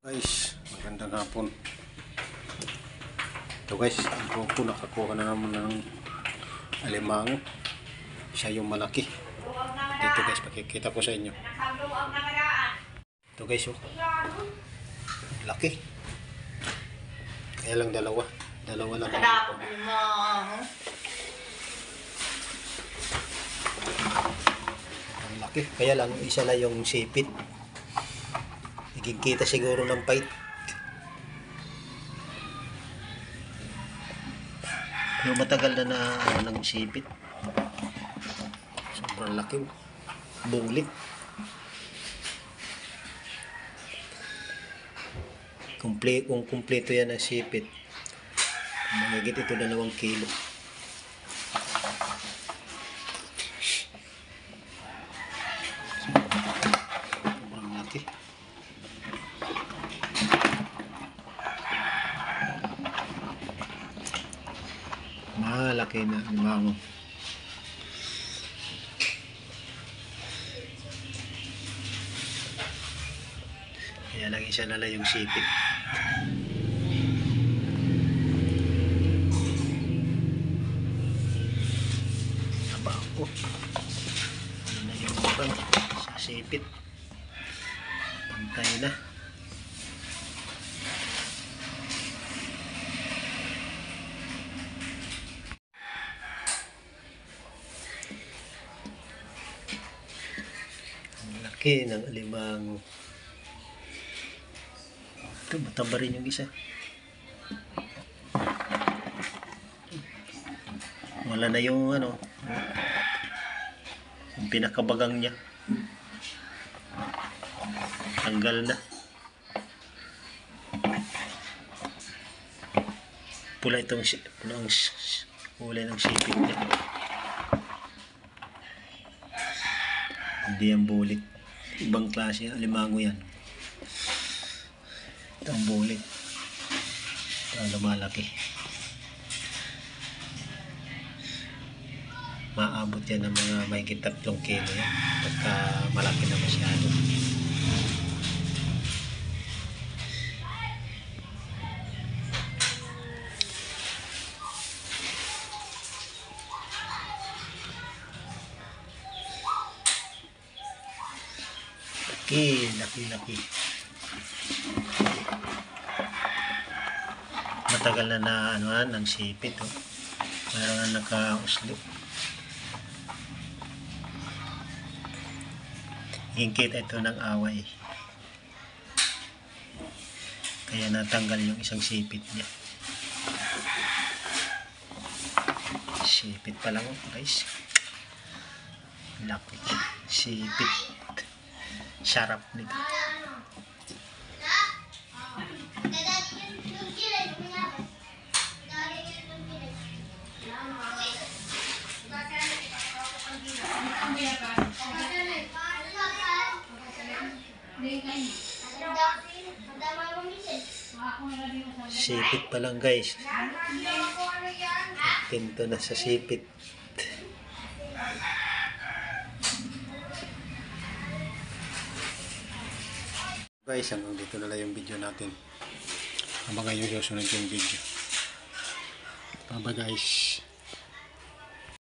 Guys, magandang hapon. Ito guys, ako po nakakuha na naman ng alimango. Siya yung malaki. Dito guys, pakikita ko sa inyo. Ito guys, oh. Laki. Kaya lang dalawa. Dalawa lang. Ang laki. Kaya lang isa lang yung sipit. Kita siguro ng bite. Yung matagal na ng sipit. Sobrang laki. Bulit. Kung kumpleto yan ng sipit, magigit ito 2 kilo. Sobrang laki. Malaki na alimango. Kaya lang isa na lang yung sipit. Aba ako. Ano na yung urang sa sipit. Pantay na. Laki ng alimango. Ito, mataba rin yung isa. Wala na yung yung pinakabagang niya. Tanggal na. Pula itong kulay ng sipit niya. Hindi yan bulit. Ibang klase ng alimango yan. Ito ang bulit. Ito ang lumalaki. Maabot yan ng mga mahigit 3 kilo yan. Pagka malaki na masyado. Laki. Matagal na ng sipit, oh. Meron na naka-uslo. Hingkit ito ng away. Kaya natanggal yung isang sipit niya. Sipit pa lang, oh, guys. Laki. Sipit. Sarap nito. Sipit pa lang, guys. Pinto na sa sipit. Guys, hanggang dito na lang yung video natin. Abangan yung susunod yung video. Bye bye guys.